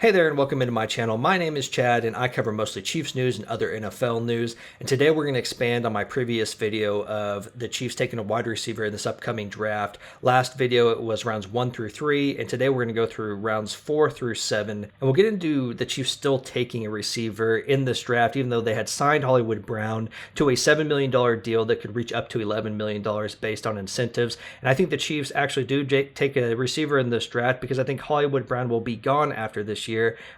Hey there and welcome into my channel. My name is Chad and I cover mostly Chiefs news and other NFL news. And today we're going to expand on my previous video of the Chiefs taking a wide receiver in this upcoming draft. Last video it was rounds 1 through 3, and today we're going to go through rounds 4 through 7. And we'll get into the Chiefs still taking a receiver in this draft, even though they had signed Hollywood Brown to a $7 million deal that could reach up to $11 million based on incentives. And I think the Chiefs actually do take a receiver in this draft because I think Hollywood Brown will be gone after this year.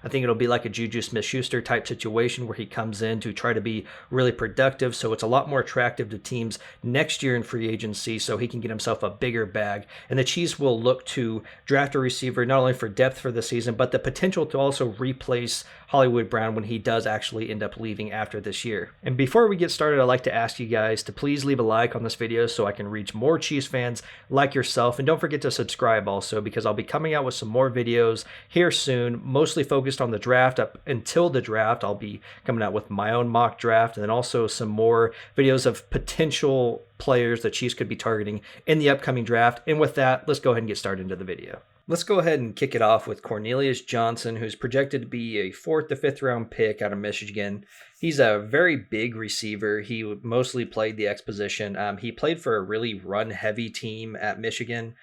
I think it'll be like a Juju Smith-Schuster type situation where he comes in to try to be really productive. So it's a lot more attractive to teams next year in free agency so he can get himself a bigger bag. And the Chiefs will look to draft a receiver not only for depth for the season, but the potential to also replace Hollywood Brown when he does actually end up leaving after this year. And before we get started, I'd like to ask you guys to please leave a like on this video so I can reach more Chiefs fans like yourself. And don't forget to subscribe also, because I'll be coming out with some more videos here soon, mostly focused on the draft. Up until the draft, I'll be coming out with my own mock draft and then also some more videos of potential players the Chiefs could be targeting in the upcoming draft. And with that, let's go ahead and get started into the video. Let's go ahead and kick it off with Cornelius Johnson, who's projected to be a 4th to 5th round pick out of Michigan. He's a very big receiver. He mostly played the X position. He played for a really run-heavy team at Michigan,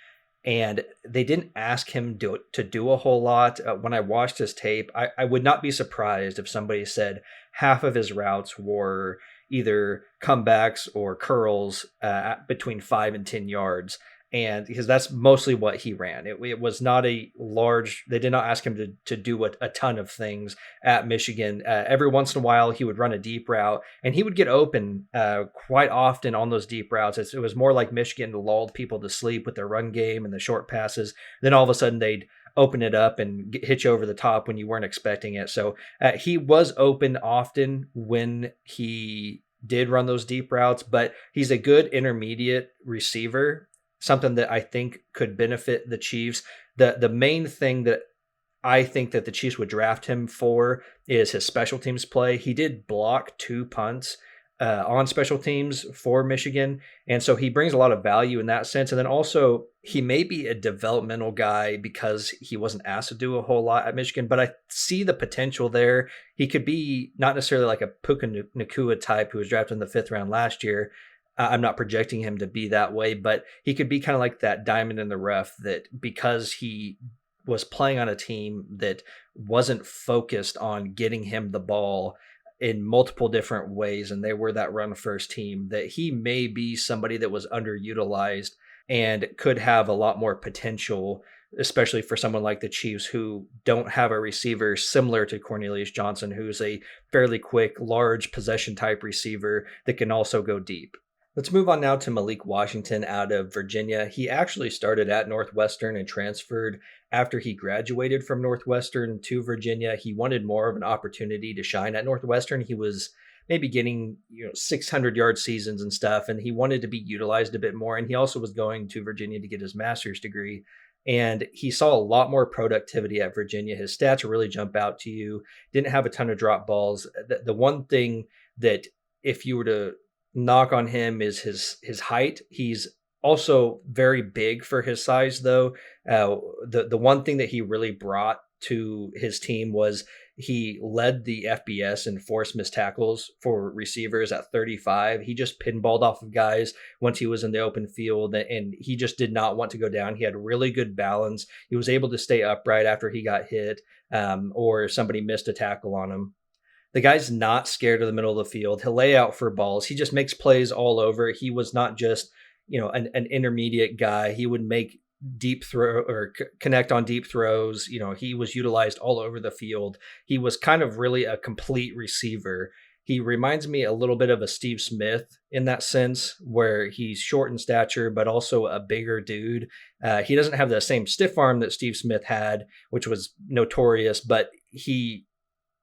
and they didn't ask him to do a whole lot. When I watched his tape, I would not be surprised if somebody said half of his routes were either comebacks or curls between 5 and 10 yards. And because that's mostly what he ran. It was not a large, they did not ask him to do a ton of things at Michigan. Every once in a while, he would run a deep route, and he would get open quite often on those deep routes. It was more like Michigan lulled people to sleep with their run game and the short passes. Then all of a sudden, they'd open it up and hit you over the top when you weren't expecting it. So he was open often when he did run those deep routes, but he's a good intermediate receiver, something that I think could benefit the Chiefs. The main thing that I think that the Chiefs would draft him for is his special teams play. He did block 2 punts on special teams for Michigan, and so he brings a lot of value in that sense. And then also, he may be a developmental guy because he wasn't asked to do a whole lot at Michigan, but I see the potential there. He could be not necessarily like a Puka Nacua type who was drafted in the 5th round last year. I'm not projecting him to be that way, but he could be kind of like that diamond in the rough that because he was playing on a team that wasn't focused on getting him the ball in multiple different ways, and they were that run first team, that he may be somebody that was underutilized and could have a lot more potential, especially for someone like the Chiefs who don't have a receiver similar to Cornelius Johnson, who's a fairly quick, large possession type receiver that can also go deep. Let's move on now to Malik Washington out of Virginia. He actually started at Northwestern and transferred after he graduated from Northwestern to Virginia. He wanted more of an opportunity to shine at Northwestern. He was maybe getting 600-yard seasons and stuff, and he wanted to be utilized a bit more. And he also was going to Virginia to get his master's degree. And he saw a lot more productivity at Virginia. His stats really jump out to you. Didn't have a ton of drop balls. The one thing that if you were to knock on him is his height. He's also very big for his size, though. The one thing that he really brought to his team was he led the FBS in forced missed tackles for receivers at 35. He just pinballed off of guys once he was in the open field, and he just did not want to go down. He had really good balance. He was able to stay upright after he got hit or somebody missed a tackle on him. The guy's not scared of the middle of the field. He'll lay out for balls. He just makes plays all over. He was not just, an intermediate guy. He would make deep throw or connect on deep throws. He was utilized all over the field. He was kind of really a complete receiver. He reminds me a little bit of a Steve Smith in that sense, where he's short in stature, but also a bigger dude. He doesn't have the same stiff arm that Steve Smith had, which was notorious, but he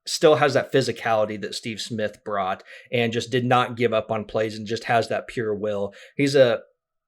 still has that physicality that Steve Smith brought and just did not give up on plays and just has that pure will. He's a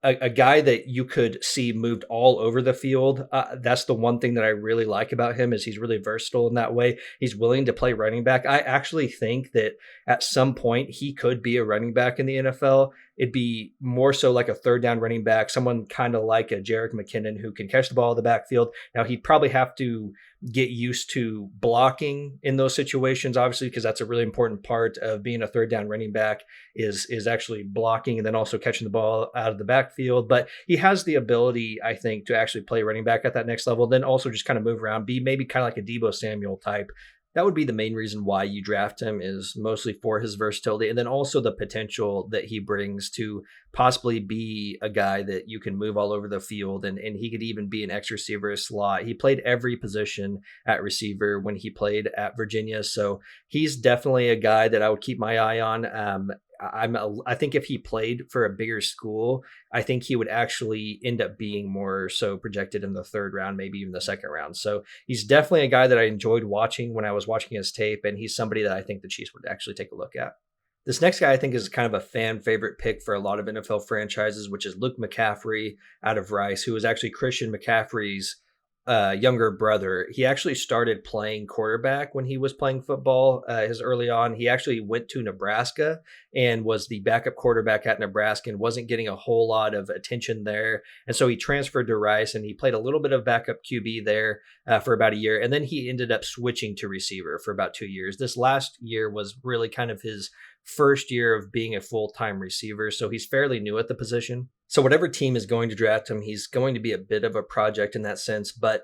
guy that you could see moved all over the field. That's the one thing that I really like about him is he's really versatile in that way. He's willing to play running back. I actually think that at some point he could be a running back in the NFL. it'd be more so like a third down running back, someone kind of like a Jerick McKinnon who can catch the ball in the backfield. Now, he'd probably have to get used to blocking in those situations, obviously, because that's a really important part of being a third down running back is actually blocking and then also catching the ball out of the backfield. But he has the ability, I think, to actually play running back at that next level, then also just kind of move around, be maybe kind of like a Debo Samuel type. That would be the main reason why you draft him, is mostly for his versatility and then also the potential that he brings to possibly be a guy that you can move all over the field, and he could even be an X receiver, a slot. He played every position at receiver when he played at Virginia, so he's definitely a guy that I would keep my eye on. I think if he played for a bigger school, I think he would actually end up being more so projected in the third round, maybe even the second round. So he's definitely a guy that I enjoyed watching when I was watching his tape, and he's somebody that I think the Chiefs would actually take a look at. This next guy I think is kind of a fan favorite pick for a lot of NFL franchises, which is Luke McCaffrey out of Rice, who is actually Christian McCaffrey's younger brother. He actually started playing quarterback when he was playing football his early on. He actually went to Nebraska and was the backup quarterback at Nebraska and wasn't getting a whole lot of attention there. And so he transferred to Rice and he played a little bit of backup QB there for about a year. And then he ended up switching to receiver for about 2 years. This last year was really kind of his first year of being a full-time receiver. So he's fairly new at the position. So whatever team is going to draft him, he's going to be a bit of a project in that sense. But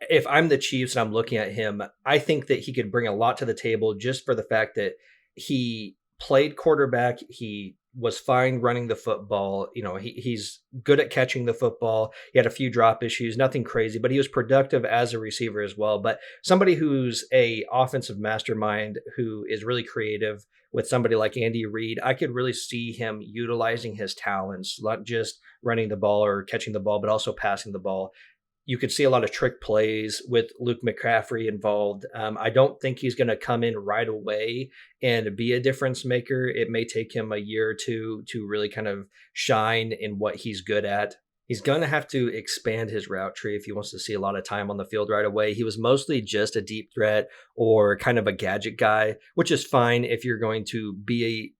if I'm the Chiefs and I'm looking at him, I think that he could bring a lot to the table just for the fact that he played quarterback. He was fine running the football. You know, he's good at catching the football. He had a few drop issues, nothing crazy, but he was productive as a receiver as well. But somebody who's a offensive mastermind, who is really creative with somebody like Andy Reid, I could really see him utilizing his talents, not just running the ball or catching the ball, but also passing the ball. You could see a lot of trick plays with Luke McCaffrey involved. I don't think he's going to come in right away and be a difference maker. It may take him a year or two to really kind of shine in what he's good at. He's going to have to expand his route tree if he wants to see a lot of time on the field right away. He was mostly just a deep threat or kind of a gadget guy, which is fine if you're going to be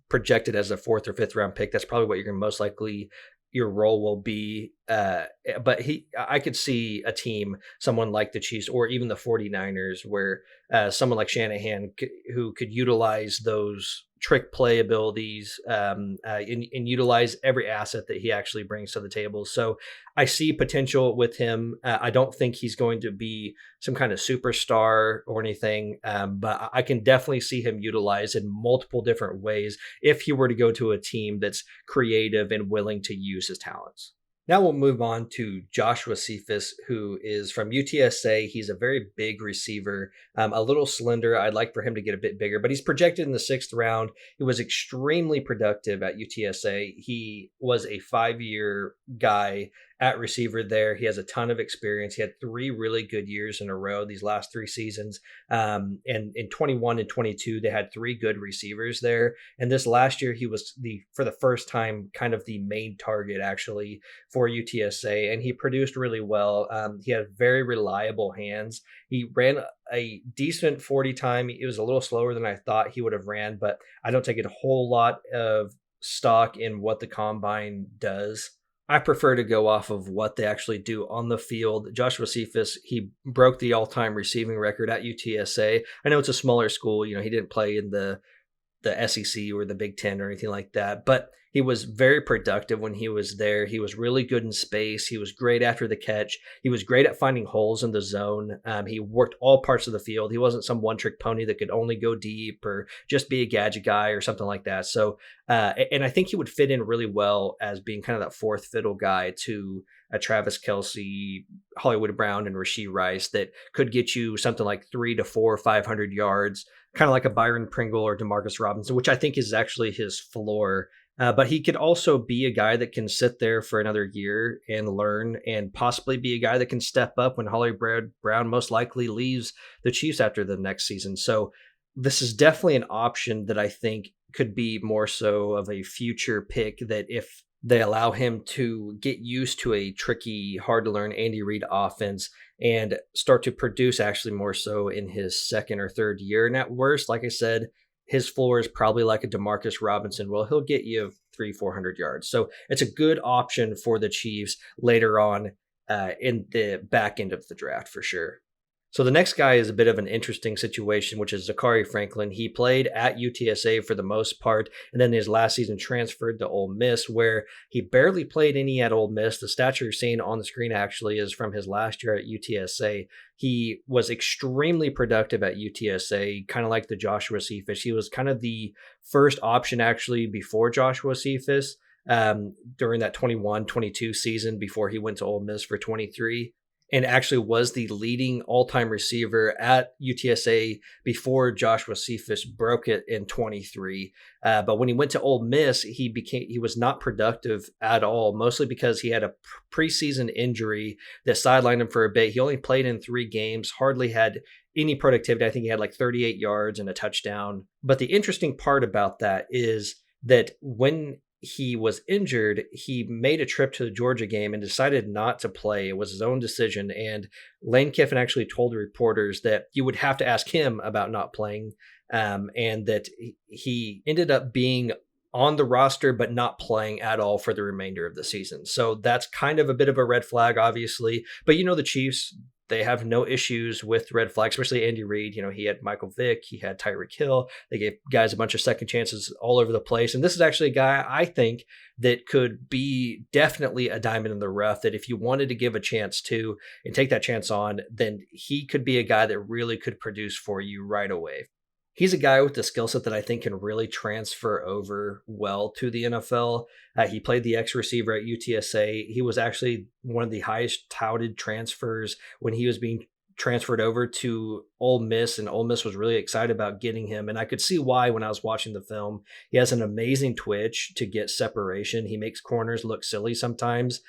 projected as a fourth or fifth round pick. That's probably what you're going to most likely your role will be. But I could see a team, someone like the Chiefs or even the 49ers, where someone like Shanahan who could utilize those trick play abilities and utilize every asset that he actually brings to the table. So I see potential with him. I don't think he's going to be some kind of superstar or anything, but I can definitely see him utilized in multiple different ways if he were to go to a team that's creative and willing to use his talents. Now we'll move on to Joshua Cephas, who is from UTSA. He's a very big receiver, a little slender. I'd like for him to get a bit bigger, but he's projected in the 6th round. He was extremely productive at UTSA. He was a 5-year guy at receiver there. He has a ton of experience. He had 3 really good years in a row these last 3 seasons. And in 21 and 22, they had 3 good receivers there. And this last year, he was for the first time, kind of the main target actually for UTSA, and he produced really well. He had very reliable hands. He ran a decent 40 time. It was a little slower than I thought he would have ran, but I don't take a whole lot of stock in what the combine does. I prefer to go off of what they actually do on the field. Joshua Cephas, he broke the all-time receiving record at UTSA. I know it's a smaller school. You know, he didn't play in the SEC or the Big Ten or anything like that, but he was very productive when he was there. He was really good in space. He was great after the catch. He was great at finding holes in the zone. He worked all parts of the field. He wasn't some one-trick pony that could only go deep or just be a gadget guy or something like that. So, and I think he would fit in really well as being kind of that fourth fiddle guy to a Travis Kelce, Hollywood Brown, and Rashee Rice that could get you something like 300 to 400 or 500 yards, kind of like a Byron Pringle or Demarcus Robinson, which I think is actually his floor. But he could also be a guy that can sit there for another year and learn, and possibly be a guy that can step up when Hollywood Brown most likely leaves the Chiefs after the next season. So this is definitely an option that I think could be more so of a future pick, that if they allow him to get used to a tricky, hard to learn Andy Reid offense and start to produce actually more so in his 2nd or 3rd year. And at worst, like I said, his floor is probably like a Demarcus Robinson. Well, he'll get you 400 yards. So it's a good option for the Chiefs later on in the back end of the draft for sure. So the next guy is a bit of an interesting situation, which is Zachary Franklin. He played at UTSA for the most part, and then his last season transferred to Ole Miss, where he barely played any at Ole Miss. The stature you're seeing on the screen actually is from his last year at UTSA. He was extremely productive at UTSA, kind of like the Joshua Cephas. He was kind of the first option actually before Joshua Cephas during that 21-22 season before he went to Ole Miss for 23, and actually was the leading all-time receiver at UTSA before Joshua Cephas broke it in 23. But when he went to Ole Miss, he was not productive at all, mostly because he had a preseason injury that sidelined him for a bit. He only played in 3 games, hardly had any productivity. I think he had like 38 yards and a touchdown. But the interesting part about that is that when he was injured, he made a trip to the Georgia game and decided not to play. It was his own decision. And Lane Kiffin actually told the reporters that you would have to ask him about not playing, and that he ended up being on the roster, but not playing at all for the remainder of the season. So that's kind of a bit of a red flag, obviously. But the Chiefs, they have no issues with red flags, especially Andy Reid. He had Michael Vick, he had Tyreek Hill. They gave guys a bunch of second chances all over the place. And this is actually a guy I think that could be definitely a diamond in the rough, that if you wanted to give a chance to and take that chance on, then he could be a guy that really could produce for you right away. He's a guy with the skill set that I think can really transfer over well to the NFL. He played the X receiver at UTSA. He was actually one of the highest touted transfers when he was being transferred over to Ole Miss, and Ole Miss was really excited about getting him. And I could see why when I was watching the film. He has an amazing twitch to get separation. He makes corners look silly sometimes.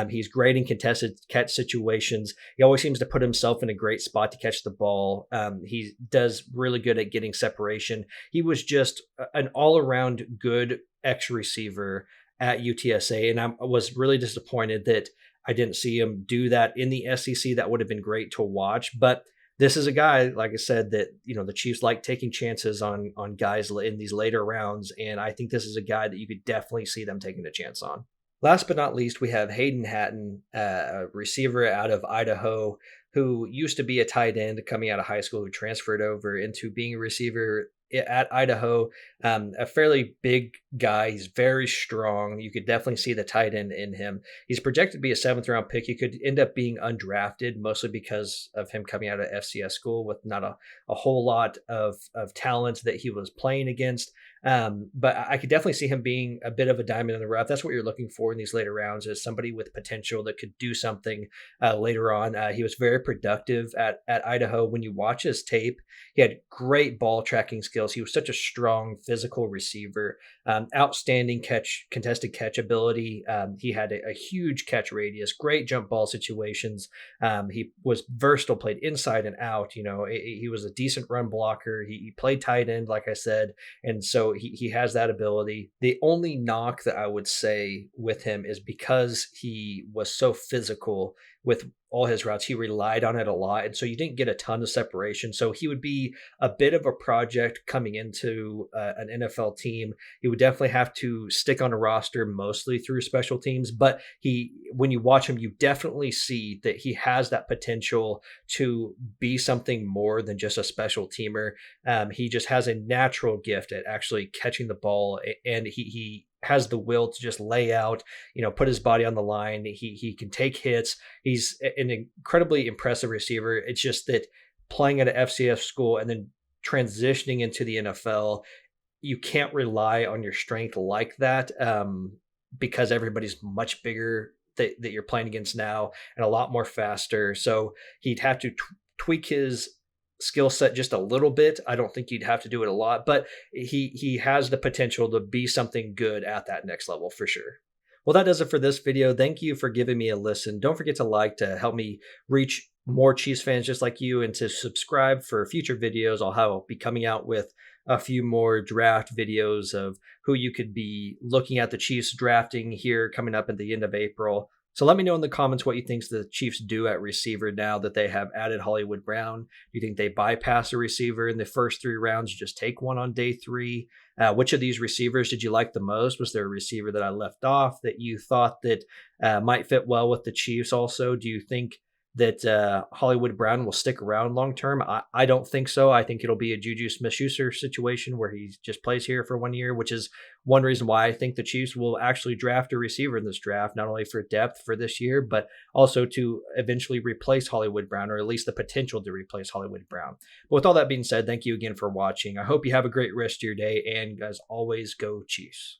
He's great in contested catch situations. He always seems to put himself in a great spot to catch the ball. He does really good at getting separation. He was just an all-around good X receiver at UTSA, and I was really disappointed that I didn't see him do that in the SEC. That would have been great to watch, but this is a guy, like I said, that the Chiefs like taking chances on guys in these later rounds, and I think this is a guy that you could definitely see them taking a chance on. Last but not least, we have Hayden Hatton, a receiver out of Idaho, who used to be a tight end coming out of high school, who transferred over into being a receiver at Idaho. A fairly big guy. He's very strong. You could definitely see the tight end in him. He's projected to be a 7th-round pick. He could end up being undrafted, mostly because of him coming out of FCS school with not a whole lot of talent that he was playing against. But I could definitely see him being a bit of a diamond in the rough. That's what you're looking for in these later rounds, is somebody with potential that could do something later on. He was very productive at Idaho. When you watch his tape, he had great ball tracking skills. He was such a strong physical receiver, outstanding contested catch ability. He had a huge catch radius, great jump ball situations. He was versatile, played inside and out. He was a decent run blocker. He played tight end, like I said, and so he has that ability. The only knock that I would say with him is because he was so physical with all his routes, he relied on it a lot. And so you didn't get a ton of separation. So he would be a bit of a project coming into an NFL team. He would definitely have to stick on a roster mostly through special teams. But when you watch him, you definitely see that he has that potential to be something more than just a special teamer. He just has a natural gift at actually catching the ball, and he has the will to just lay out, put his body on the line. He can take hits. He's an incredibly impressive receiver. It's just that playing at an FCS school and then transitioning into the NFL, you can't rely on your strength like that, because everybody's much bigger that you're playing against now and a lot more faster. So he'd have to tweak his skill set just a little bit. I don't think you'd have to do it a lot, but he has the potential to be something good at that next level for sure. Well, that does it for this video. Thank you for giving me a listen. Don't forget to like to help me reach more Chiefs fans just like you, and to subscribe for future videos. I'll be coming out with a few more draft videos of who you could be looking at the Chiefs drafting here coming up at the end of April. So let me know in the comments what you think the Chiefs do at receiver now that they have added Hollywood Brown. Do you think they bypass a receiver in the first 3 rounds, just take one on day 3? Which of these receivers did you like the most? Was there a receiver that I left off that you thought that might fit well with the Chiefs? Also, do you think that Hollywood Brown will stick around long term? I don't think so. I think it'll be a Juju Smith-Schuster situation where he just plays here for 1 year, which is one reason why I think the Chiefs will actually draft a receiver in this draft, not only for depth for this year, but also to eventually replace Hollywood Brown, or at least the potential to replace Hollywood Brown. But with all that being said, thank you again for watching. I hope you have a great rest of your day, and as always, go Chiefs.